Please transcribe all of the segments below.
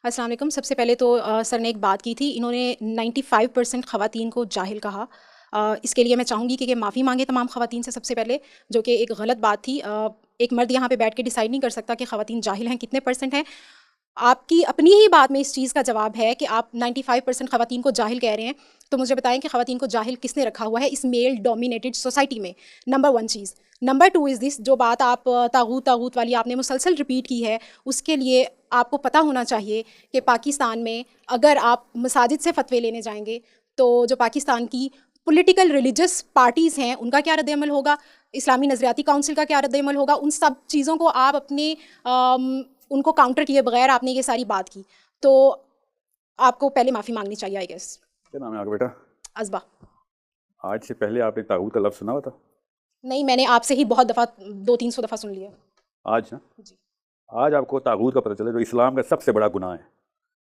अस्सलाम वालेकुम। सबसे पहले तो सर ने एक बात की थी, इन्होंने 95% ख़वातीन को जाहिल कहा। इसके लिए मैं चाहूँगी कि माफ़ी मांगे तमाम ख़वातीन से सबसे पहले, जो कि एक गलत बात थी। एक मर्द यहाँ पे बैठ के डिसाइड नहीं कर सकता कि ख़वातीन जाहिल हैं कितने परसेंट हैं। आपकी अपनी ही बात में इस चीज़ का जवाब है कि आप 95% ख़वातीन को जाहिल कह रहे हैं, तो मुझे बताएं कि ख़वातीन को जाहिल किसने रखा हुआ है इस मेल डोमिनेटेड सोसाइटी में। Number 1 cheese. Number 2 is this, जो बात आप तागूत तागूत वाली आपने मुसलसल रिपीट की है, उसके लिए आपको पता होना चाहिए कि पाकिस्तान में अगर आप मसाजिद से फतवे लेने जाएंगे तो जो पाकिस्तान की पॉलिटिकल रिलीजियस पार्टीज़ हैं उनका क्या रद्द-ए-अमल होगा, इस्लामी नज़रियाती काउंसिल का क्या रद्द-ए-अमल होगा, उन सब चीज़ों को आप अपने उनको काउंटर किए बगैर आपने ये सारी बात की, तो आपको पहले माफ़ी मांगनी चाहिए आई गेस। क्या नाम है आपका बेटा? अज़बा। आज से पहले आपने तागूत का लफ्ज़ सुना हुआ था? नहीं, मैंने आपसे ही बहुत दफ़ा 200-300 दफ़ा सुन लिया। आज ना जी। आज आपको तागूत का पता चला, जो इस्लाम का सबसे बड़ा गुनाह है।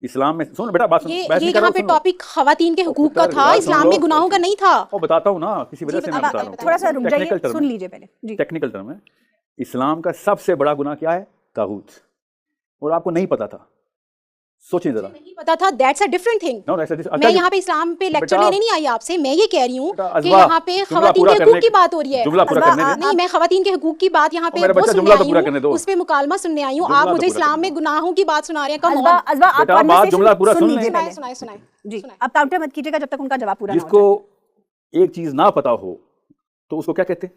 इस्लाम में सुन बेटा, बात सुन, ये बहस नहीं कर यहाँ रहा पे हूं, सुन लो। टॉपिक ख़वातीन के हुकूक का बेटा, था, बात सुन इस्लाम लो। में गुनाहों का नहीं था। और बताता हूँ ना, किसी वजह से मैं बता रहा हूँ। थोड़ा सा रुक जाइए, टेक्निकल टर्म सुन है, लीजिए पहले जी। टेक्निकल टर्म है। इस्लाम का सबसे बड़ा गुनाह क्या है? तागूत। और आपको नहीं पता था, सोचें जरा। नहीं पता था, that's a different thing. No, मैं यहाँ पे इस्लाम पे लेक्चर बेटा, लेने नहीं आई आपसे, मैं ये कह रही हूँ बेटा, कि अज़बा, यहाँ पे जुमला ख़वातीन पूरा के करने हुकूक की बात हो रही है। जुमला पूरा करने दे। नहीं, मैं ख़वातीन के हुकूक की बात यहाँ पे मेरा वो बच्चा सुनने जुमला तो आई पूरा करने दो। हूँ, उस पे मुकालमा सुनने आई हूँ। जुमला आप तो मुझे पूरा इस्लाम करने में गुनाहों की बात सुना रहे हैं। कम अज़बा, ऑन। अज़बा, आप बेटा, बात जुमला पूरा सुन लें। लीजिए सुनाए सुनाए जी। सुनाए। आप काउंटर मत कीजिएगा जब तक उनका जवाब पूरा ना हो जिसको जाए। एक चीज ना पता हो तो उसको क्या कहते हैं?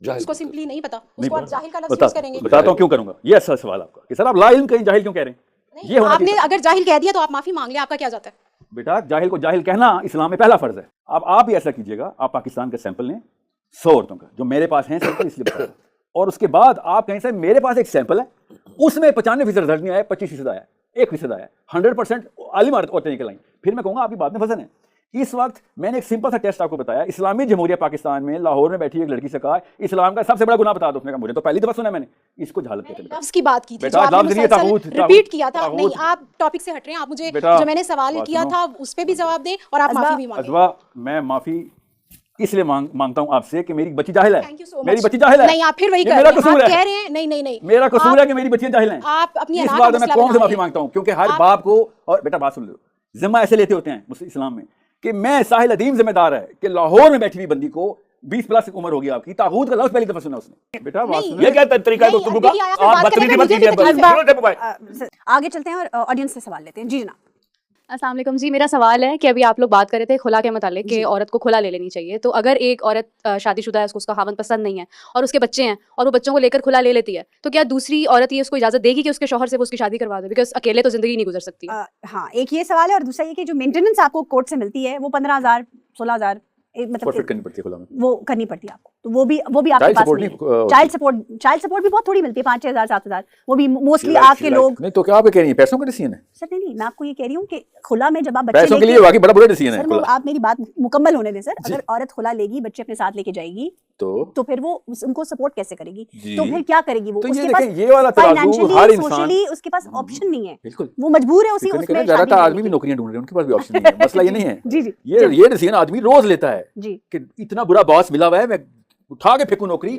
उसको सिंपली नहीं पता, नहीं उसको आप पता। जाहिल का लफ्ज़ यूज़ करेंगे। बताता हूँ क्यों करूंगा। ये अच्छा सवाल आपका कि सर आप ला इल्म कहीं जाहिल क्यों कह रहे हैं? ये होना आपने चाहिए। अगर जाहिल कह दिया तो आप माफ़ी मांग लें, आपका क्या जाता है? बेटा, जाहिल को जाहिल कहना इस्लाम में पहला फर्ज है। अब आप भी ऐसा कीजिएगा, आप पाकिस्तान का सैंपल लें 100 औरतों का, जो मेरे पास हैं सैंपल, इसलिए बता रहा हूं। और उसके बाद आप कहें सर मेरे पास एक सैंपल है, उसमें 95% रिजल्ट नहीं आया, 25% आया, 1% आया, 100% आलिम औरतें निकल आई, फिर मैं कहूँगा आपकी बात में वजन है। इस वक्त मैंने एक सिंपल सा टेस्ट आपको बताया। इस्लामी जमहूरिया पाकिस्तान में लाहौर में बैठी एक लड़की से कहा इस्लाम का सबसे बड़ा गुनाह बता दो। उसने कहा मुझे तो पहली दफा सुना, मैंने इसको जहालत कहते हैं। लफ्ज़ की बात की थी, बेटा, जो आपने लफ्ज़ नहीं है, तागूत, मुसलसल रिपीट किया था। तागूत। नहीं, आप टॉपिक से हट रहे हैं। आप मुझे बेटा, जो मैंने सवाल किया था उस पे भी जवाब दें और आप माफ़ी भी मांगें। अज़बा, मैं माफी इसलिए मांगता हूँ आपसे कि मेरी बच्ची जाहिल है। Thank you so much. मेरी बच्ची जाहिल है। नहीं, आप फिर वही ये कर मेरा रहे हैं। कसूर आप है। कह रहे हैं नहीं नहीं नहीं, मेरा कसूर है कि मेरी बच्चियां जाहिल हैं। आप अपनी इस अना बात का में मैं मसला कौन से बना माफी रहे हैं। मांगता हूँ, क्योंकि हर बाप को, और बेटा बात सुन लो, जिम्मा ऐसे लेते होते हैं इस्लाम में कि मैं साहिल अदीम जिम्मेदार है कि लाहौर में बैठी हुई बंदी को 20 प्लस उम्र होगी आपकी, तागूत का लफ्ज़ पहली दफा सुना उसने। बेटा बात सुनो, ये क्या तरीका है गुफ्तगू का? आप बदतमीजी मत कीजिए। आगे चलते हैं और ऑडियंस से सवाल लेते हैं जी। जनाब, अस्सलाम वालेकुम जी। मेरा सवाल है कि अभी आप लोग बात कर रहे थे खुला के मुतालिक कि औरत को खुला ले लेनी चाहिए। तो अगर एक औरत शादीशुदा है, उसको उसका खावंद पसंद नहीं है और उसके बच्चे हैं और वो बच्चों को लेकर खुला ले लेती है, तो क्या दूसरी औरत ये उसको इजाज़त देगी कि उसके शौहर से वो उसकी शादी करवा दे? बिकॉज अकेले तो ज़िंदगी नहीं गुजर सकती। हाँ, एक ये सवाल है और दूसरा ये कि जो मेंटेनेंस आपको कोर्ट से मिलती है वो 15,000 16,000 मतलब करनी पड़ती है खुला में, वो करनी पड़ती है आपको, तो वो भी आपके पास नहीं है। चाइल्ड सपोर्ट भी बहुत थोड़ी मिलती है, 5,000 7,000, वो भी मोस्टली आपके लोग। नहीं तो क्या आप कह रही हैं पैसों का डिसीजन है? सर नहीं, मैं आपको ये कह रही हूँ कि खुला में जब आप बच्चे पैसों के लिए वाकई बड़ा बुरा डिसीजन है सर, खुला। आप मेरी बात मुकम्मल होने दें सर। अगर औरत खुला लेगी, बच्चे अपने साथ लेके जाएगी, तो फिर वो उनको सपोर्ट कैसे करेगी? तो फिर क्या करेगी वो? तो उसके पास ये वाला तराजू हर इंसान, सोशली उसके पास ऑप्शन नहीं है, बिल्कुल वो मजबूर है उसी उसमें। ज़्यादातर आदमी भी नौकरियां ढूंढ रहे हैं, उनके पास भी ऑप्शन नहीं है। मसला ये नहीं है। जी जी, ये डिसीजन आदमी रोज लेता है जी कि इतना बुरा बॉस मिला हुआ है, मैं उठा के फेंकूं नौकरी,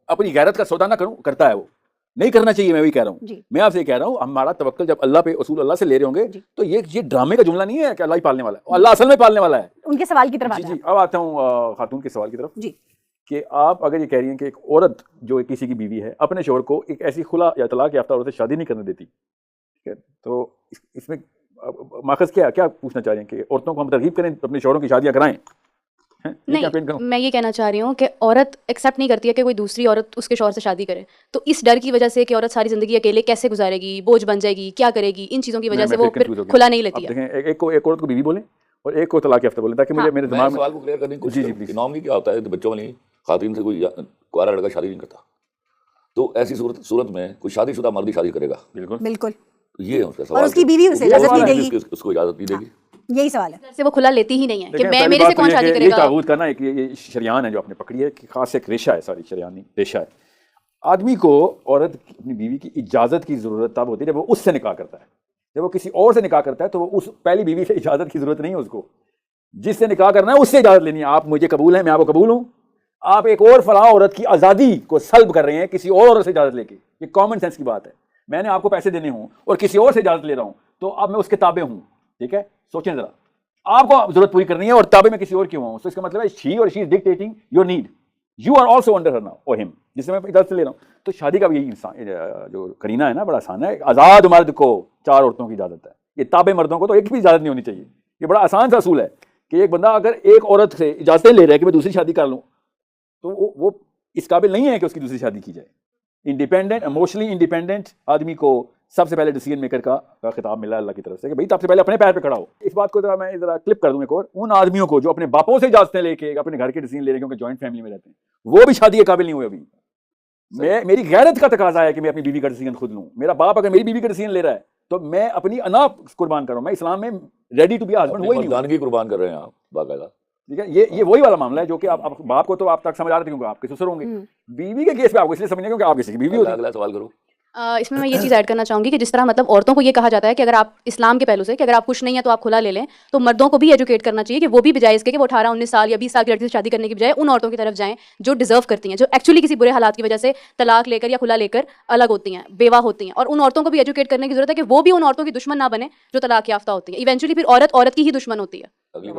अपनी गैरत का सौदा ना करूं, करता है वो। नहीं करना चाहिए, मैं वही कह रहा हूँ। मैं आपसे कह रहा हूँ, हमारा तवक्कल जब अल्लाह पे, उसूल अल्लाह से ले रहे होंगे, तो ये ड्रामे का जुमला नहीं है कि अल्लाह ही पालने वाला है, अल्लाह असल में पालने वाला है। उनके सवाल की तरफ जी जी, अब आता हूँ खातून के सवाल की तरफ जी, कि आप अगर ये कह रही हैं कि एक औरत जो किसी की बीवी है अपने शौहर को एक ऐसी खुला या तलाक याफ्ता औरत से शादी नहीं करने देती, ठीक है, तो इसमें माखज़ क्या पूछना चाह रहे हैं कि औरतों को हम तरगीब करें अपने शौहरों की शादियाँ कराएं? नहीं, मैं ये कहना चाह रही हूँ कि औरत एक्सेप्ट नहीं करती है कि कोई दूसरी औरत उसके शौहर से शादी करे, तो इस डर की वजह से कि औरत सारी जिंदगी अकेले कैसे गुजारेगी, बोझ बन जाएगी, क्या करेगी, इन चीज़ों की वजह से वो फिर खुला नहीं लेती है। एक औरत को बीवी बोले और एक को तलाक याफ्ता बोले, ताकि मुझे मेरे दिमाग में सवाल को क्लियर करने की कोशिश करूं। नॉर्मली क्या होता है, तो बच्चों वाली खातून से कोई कुआरा लड़का शादी नहीं करता, तो ऐसी सूरत में कोई शादीशुदा मर्द ही शादी करेगा। बिल्कुल, ये है उसका सवाल। और उसकी बीवी उसे इजाजत नहीं देगी, उसको इजाजत नहीं देगी, यही सवाल है। से वो खुला लेती ही नहीं है कि मैं, पहली मेरे बात से तो कौन ये शादी कि करेगा। ये तागूत करना एक ये शरियान है जो आपने पकड़ी है, कि खास एक रेशा है, सारी शरियानी रेशा है। आदमी को औरत अपनी बीवी की इजाज़त की ज़रूरत तब होती है जब वो उससे निकाह करता है। जब वो किसी और से निकाह करता है तो वो उस पहली बीवी से इजाज़त की ज़रूरत नहीं है उसको, जिससे निकाह करना है उससे इजाज़त लेनी है। आप मुझे कबूल हैं, मैं आपको कबूल हूँ, आप एक और फलाह औरत की आज़ादी को सल्ब कर रहे हैं किसी और औरत से इजाज़त लेके, ये कॉमन सेंस की बात है। मैंने आपको पैसे देने हों और किसी और से इजाजत ले रहा हूं, तो अब मैं उसके ताबे हूं, ठीक है? सोचें जरा, आपको जरूरत पूरी करनी है और ताबे में किसी और क्यों हूं? तो इसका मतलब है शी और she is dictating your need, you are also under her now और हिम, जिससे मैं इजाजत ले रहा हूं। तो शादी का भी यही इंसान जो करीना है ना, बड़ा आसान है। आजाद मर्द को 4 औरतों की इजाजत है, ये ताबे मर्दों को तो एक भी इजाजत नहीं होनी चाहिए। ये बड़ा आसान सा असूल है कि एक बंदा अगर एक औरत से इजाजतें ले रहा है कि मैं दूसरी शादी कर लूं, तो वो इस काबिल नहीं है कि उसकी दूसरी शादी की जाए। इंडिपेंडेंट, इमोशनली इंडिपेंडेंट आदमी को सबसे पहले डिसीजन मेकर का खिताब मिला अल्लाह की तरफ से कि भाई सबसे पहले अपने पैर पे खड़ा हो। इस बात को मैं जरा क्लिप कर दूं एक और, उन आदमियों को जो अपने बापों से इजाजतें लेके अपने घर के डिसीजन ले रहे हैं क्योंकि जॉइंट फैमिली में रहते हैं, वो भी शादी के काबिल नहीं हुए अभी। मेरी गैरत का तकाजा है कि मैं अपनी बीवी का डिसीजन खुद लूं। मेरा बाप अगर मेरी बीवी का डिसीजन ले रहा है तो मैं अपनी अना कुर्बान कर रहा हूं। मैं इस्लाम में रेडी टू बी हस्बैंड हुआ ही नहीं। मर्दानगी कुर्बान कर रहे हैं आप बाकायदा, ठीक है? ये वही वाला मामला है जो कि आप बाप को तो आप तक समझ आ रहे थे क्योंकि आपके ससुर होंगे। बीवी के केस पे आपको इसलिए समझने क्योंकि आप किसी की बीवी होती है। अगला सवाल करो। इसमें मैं ये चीज़ ऐड करना चाहूँगी कि जिस तरह मतलब औरतों को ये कहा जाता है कि अगर आप इस्लाम के पहलू से कि अगर आप खुश नहीं है तो आप खुला ले लें, तो मर्दों को भी एजुकेट करना चाहिए कि वो भी बजाय इसके कि वो 18-19 साल या 20 साल की लड़की से शादी करने की बजाय उन औरतों की तरफ जाएं जो डिजर्व करती हैं, जो एक्चुअली किसी बुरे हालात की वजह से तलाक लेकर या खुला लेकर अलग होती हैं, बेवा होती हैं। और उन औरतों को भी एजुकेट करने की जरूरत है कि वो भी उन औरतों की दुश्मन ना बने जो तलाक याफ्ता होती है। इवेंचुअली फिर औरत की ही दुश्मन होती है। अगली